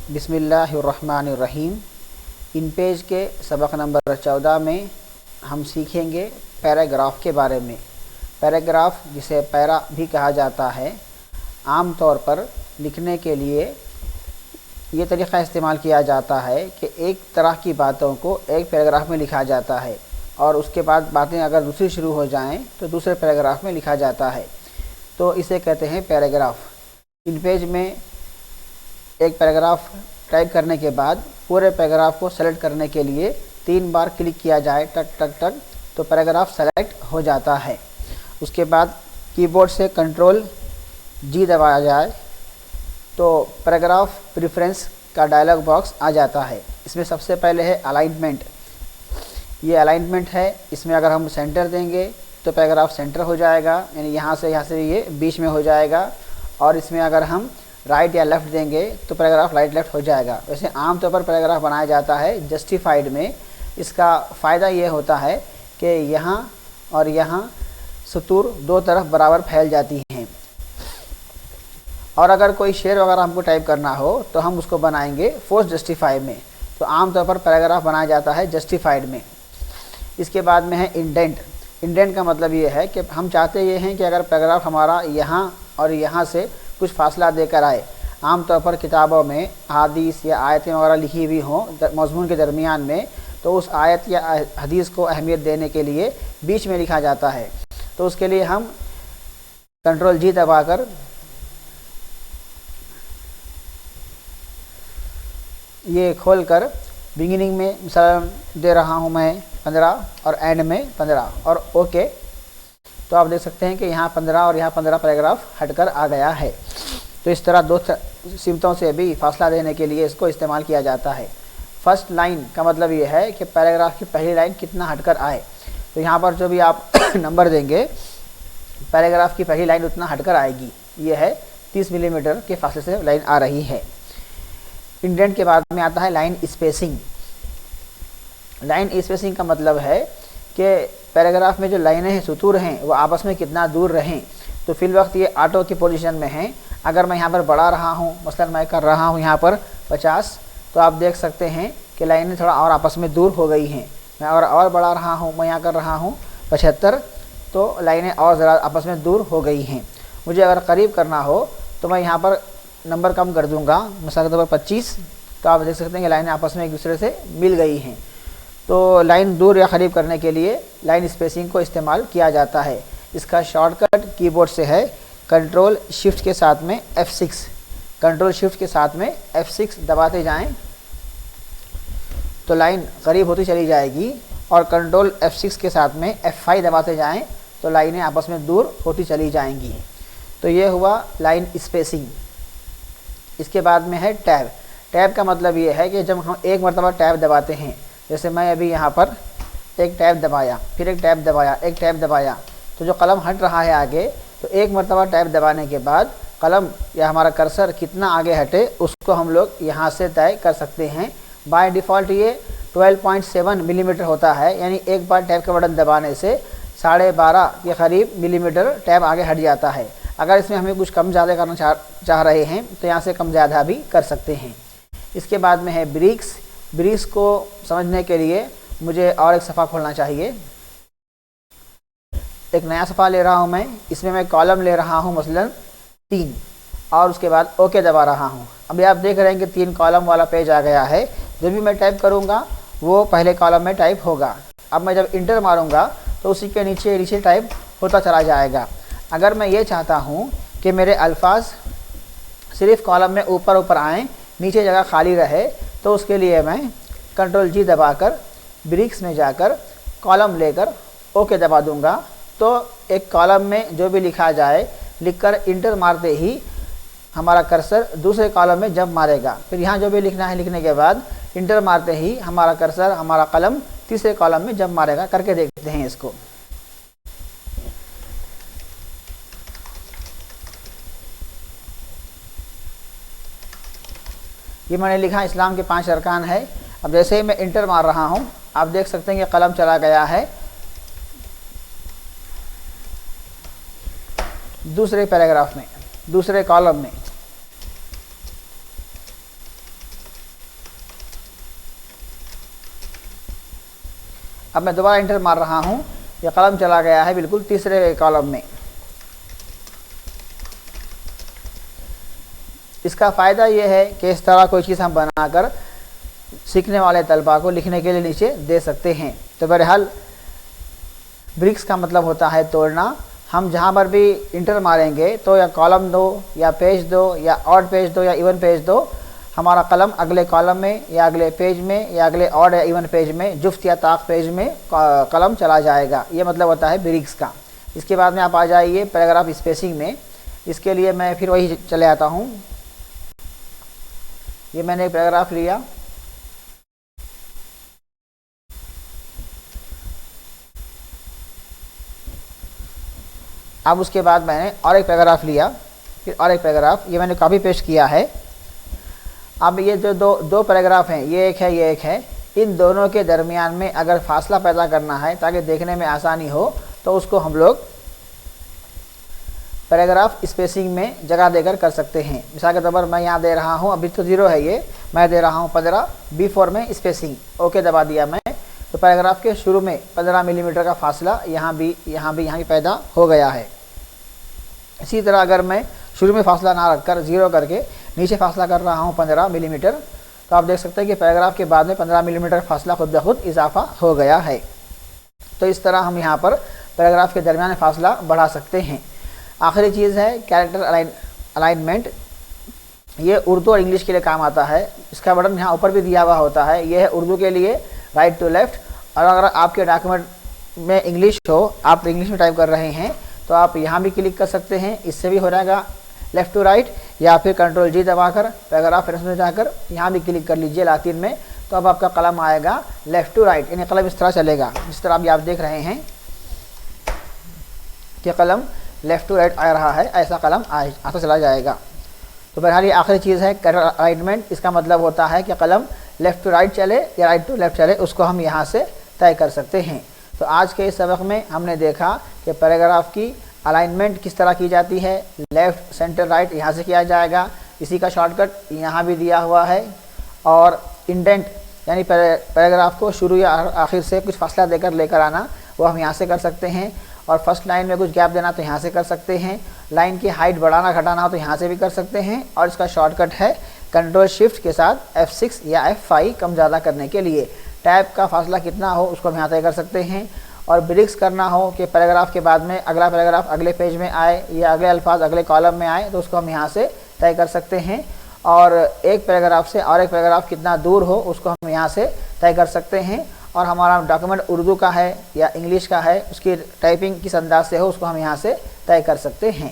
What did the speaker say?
बिस्मिल्लाहिर्रहमानिर्रहीम। इन पेज के सबक नंबर 14 में हम सीखेंगे पैराग्राफ के बारे में। पैराग्राफ, जिसे पैरा भी कहा जाता है, आम तौर पर लिखने के लिए ये तरीक़ा इस्तेमाल किया जाता है कि एक तरह की बातों को एक पैराग्राफ में लिखा जाता है और उसके बाद बातें अगर दूसरी शुरू हो जाएं तो दूसरे पैराग्राफ में लिखा जाता है, तो इसे कहते हैं पैराग्राफ। इन पेज में एक पैराग्राफ टाइप करने के बाद पूरे पैराग्राफ को सेलेक्ट करने के लिए 3 बार क्लिक किया जाए, टक टक टक, तो पैराग्राफ सेलेक्ट हो जाता है। उसके बाद कीबोर्ड से Ctrl+G दबाया जाए तो पैराग्राफ प्रेफरेंस का डायलॉग बॉक्स आ जाता है। इसमें सबसे पहले है अलाइनमेंट। ये अलाइनमेंट है, इसमें अगर हम सेंटर देंगे तो पैराग्राफ सेंटर हो जाएगा, यानी यहाँ से ये बीच में हो जाएगा। और इसमें अगर हम राइट या लेफ़्ट देंगे तो पैराग्राफ राइट लेफ़्ट हो जाएगा। वैसे आमतौर पर पैराग्राफ बनाया जाता है जस्टिफाइड में। इसका फ़ायदा ये होता है कि यहाँ और यहाँ सतूर दो तरफ बराबर फैल जाती हैं। और अगर कोई शेर वगैरह हमको टाइप करना हो तो हम उसको बनाएंगे फोर्स जस्टिफाई में। तो आमतौर पर पैराग्राफ बनाया जाता है जस्टिफाइड में। इसके बाद में है इंडेंट। इंडेंट का मतलब ये है कि हम चाहते ये हैं कि अगर पैराग्राफ हमारा यहाँ और यहाँ से कुछ फासला देकर आए। आमतौर पर किताबों में हदीस या आयतें वगैरह लिखी हुई हों मज़मून के दरमियान में, तो उस आयत या हदीस को अहमियत देने के लिए बीच में लिखा जाता है। तो उसके लिए हम Ctrl+G दबाकर ये खोलकर बिगिनिंग में मिसाल दे रहा हूँ मैं 15 और एंड में 15 और ओके, तो आप देख सकते हैं कि यहाँ 15 और यहाँ 15 पैराग्राफ हटकर आ गया है। तो इस तरह दो सिमतों से भी फासला देने के लिए इसको इस्तेमाल किया जाता है। फर्स्ट लाइन का मतलब ये है कि पैराग्राफ की पहली लाइन कितना हटकर आए। तो यहाँ पर जो भी आप नंबर देंगे, पैराग्राफ की पहली लाइन उतना हटकर आएगी। ये है 30 मिलीमीटर के फासले से लाइन आ रही है। इंडेंट के बाद में आता है लाइन स्पेसिंग। लाइन स्पेसिंग का मतलब है कि पैराग्राफ में जो लाइनें हैं, सतूर हैं, वो आपस में कितना दूर रहें। तो फिल वक्त ये ऑटो की पोजीशन में है। अगर मैं यहाँ पर बढ़ा रहा हूँ, मसलन मैं कर रहा हूँ यहाँ पर 50, तो आप देख सकते हैं कि लाइनें थोड़ा और आपस में दूर हो गई हैं। मैं और बढ़ा रहा हूँ, मैं यहाँ कर रहा हूँ 75, तो लाइनें और ज़रा आपस में दूर हो गई हैं। मुझे अगर करीब करना हो तो मैं यहाँ पर नंबर कम कर दूँगा, मिसाल के तौर पर 25, तो आप देख सकते हैं कि लाइनें आपस में एक दूसरे से मिल गई हैं। तो लाइन दूर या करीब करने के लिए लाइन स्पेसिंग को इस्तेमाल किया जाता है। इसका शॉर्टकट कीबोर्ड से है Ctrl+Shift के साथ में F6। Ctrl+Shift के साथ में F6 दबाते जाएं तो लाइन करीब होती चली जाएगी, और Ctrl+F6 के साथ में F5 दबाते जाएं तो लाइनें आपस में दूर होती चली जाएंगी। तो ये हुआ लाइन स्पेसिंग। इसके बाद में है टैब। टैब का मतलब ये है कि जब हम एक मरतबा टैब दबाते हैं, जैसे मैं अभी यहाँ पर एक टैब दबाया, फिर एक टैब दबाया, एक टैब दबाया, तो जो कलम हट रहा है आगे, तो एक मरतबा टैब दबाने के बाद कलम या हमारा कर्सर कितना आगे हटे उसको हम लोग यहाँ से तय कर सकते हैं। बाय डिफ़ॉल्ट ये 12.7 मिलीमीटर होता है, यानी एक बार टैब का बटन दबाने से 12.5 के करीब मिलीमीटर टैब आगे हट जाता है। अगर इसमें हमें कुछ कम ज़्यादा करना चाह रहे हैं तो यहाँ से कम ज़्यादा भी कर सकते हैं। इसके बाद में है ब्रिक्स। ब्रिक्स को समझने के लिए मुझे और एक सफ़ा खोलना चाहिए। एक नया सफ़ा ले रहा हूँ मैं, इसमें मैं कॉलम ले रहा हूँ मसलन 3, और उसके बाद ओके दबा रहा हूँ। अभी आप देख रहे हैं कि 3 कॉलम वाला पेज आ गया है। जब भी मैं टाइप करूँगा वो पहले कॉलम में टाइप होगा। अब मैं जब इंटर मारूँगा तो उसी के नीचे नीचे टाइप होता चला जाएगा। अगर मैं ये चाहता हूँ कि मेरे अल्फाज सिर्फ कॉलम में ऊपर ऊपर आएँ, नीचे जगह खाली रहे, तो उसके लिए मैं Ctrl+G दबाकर ब्रिक्स में जाकर कॉलम लेकर ओके दबा दूँगा। तो एक कॉलम में जो भी लिखा जाए, लिखकर इंटर मारते ही हमारा कर्सर दूसरे कॉलम में जंप मारेगा। फिर यहाँ जो भी लिखना है लिखने के बाद इंटर मारते ही हमारा कर्सर, हमारा कलम तीसरे कॉलम में जंप मारेगा। करके देखते हैं इसको। ये मैंने लिखा इस्लाम के 5 अरकान है। अब जैसे ही मैं इंटर मार रहा हूँ, आप देख सकते हैं कि कलम चला गया है दूसरे पैराग्राफ में, दूसरे कॉलम में। अब मैं दोबारा इंटर मार रहा हूँ, यह कलम चला गया है बिल्कुल तीसरे कॉलम में। इसका फ़ायदा ये है कि इस तरह कोई चीज़ हम बनाकर सीखने वाले तलबा को लिखने के लिए नीचे दे सकते हैं। तो बहरहाल ब्रिक्स का मतलब होता है तोड़ना। हम जहाँ पर भी इंटर मारेंगे तो या कॉलम दो या पेज दो या ऑड पेज दो या इवन पेज दो, हमारा कलम अगले कॉलम में या अगले पेज में या अगले ऑड या इवन पेज में, जुफ्त या ताक पेज में कलम चला जाएगा। ये मतलब होता है ब्रिक्स का। इसके बाद में आप आ जाइए पैराग्राफ स्पेसिंग में। इसके लिए मैं फिर वही चले आता हूँ। ये मैंने एक पैराग्राफ लिया, अब उसके बाद मैंने और एक पैराग्राफ लिया, फिर और एक पैराग्राफ, ये मैंने कॉपी पेस्ट किया है। अब ये जो दो पैराग्राफ हैं, ये एक है ये एक है, इन दोनों के दरमियान में अगर फासला पैदा करना है ताकि देखने में आसानी हो तो उसको हम लोग पैराग्राफ स्पेसिंग में जगह देकर कर सकते हैं। मिसाल के तौर पर मैं यहाँ दे रहा हूँ, अभी तो 0 है ये, मैं दे रहा हूँ 15, B4 में स्पेसिंग, ओके दबा दिया मैं, तो पैराग्राफ के शुरू में 15 मिलीमीटर का फासला यहाँ भी पैदा हो गया है। इसी तरह अगर मैं शुरू में फासला ना रखकर 0 करके नीचे फासला कर रहा हूँ 15 मिलीमीटर, तो आप देख सकते हैं कि पैराग्राफ के बाद में 15 मिलीमीटर फासला खुद ब खुद इजाफा हो गया है। तो इस तरह हम यहाँ पर पैराग्राफ के दरमियान फासला बढ़ा सकते हैं। आखिरी चीज़ है कैरेक्टर अलाइनमेंट। ये उर्दू और इंग्लिश के लिए काम आता है। इसका बटन यहाँ ऊपर भी दिया हुआ होता है। ये है उर्दू के लिए राइट टू लेफ़्ट, और अगर आपके डॉक्यूमेंट में इंग्लिश हो, आप इंग्लिश में टाइप कर रहे हैं, तो आप यहाँ भी क्लिक कर सकते हैं, इससे भी हो जाएगा लेफ़्ट टू राइट, या फिर कंट्रोल जी दबाकर पैराग्राफ रेफरेंस में जाकर यहाँ भी क्लिक कर लीजिए लातिन में, तो अब आपका कलम आएगा लेफ़्ट टू राइट, यानी कलम इस तरह चलेगा। जिस तरह अभी आप देख रहे हैं कि कलम लेफ़्ट टू राइट आ रहा है, ऐसा कलम आता चला जाएगा। तो बहरहाल ये आखिरी चीज़ है कैरेक्टर अलाइनमेंट। इसका मतलब होता है कि कलम लेफ़्ट टू राइट चले या राइट टू लेफ़्ट चले, उसको हम यहाँ से तय कर सकते हैं। तो आज के इस सबक में हमने देखा कि पैराग्राफ की अलाइनमेंट किस तरह की जाती है। लेफ़्ट, सेंटर, राइट यहाँ से किया जाएगा। इसी का शॉर्टकट यहाँ भी दिया हुआ है। और इंडेंट यानी पैराग्राफ को शुरू या आखिर से कुछ फासला देकर लेकर आना, वो हम यहाँ से कर सकते हैं। और फर्स्ट लाइन में कुछ गैप देना तो यहाँ से कर सकते हैं। लाइन की हाइट बढ़ाना घटाना हो तो यहाँ से भी कर सकते हैं। और इसका शॉर्टकट है कंट्रोल शिफ्ट के साथ F6 या F5 कम ज़्यादा करने के लिए। टैब का फासला कितना हो उसको हम यहाँ तय कर सकते हैं। और ब्रिक्स करना हो कि पैराग्राफ के बाद में अगला पैराग्राफ अगले पेज में आए या अगले अल्फाज अगले कॉलम में आए, तो उसको हम यहाँ से तय कर सकते हैं। और एक पैराग्राफ से और एक पैराग्राफ कितना दूर हो उसको हम यहाँ से तय कर सकते हैं। और हमारा डॉक्यूमेंट उर्दू का है या इंग्लिश का है, उसकी टाइपिंग किस अंदाज से हो उसको हम यहाँ से तय कर सकते हैं।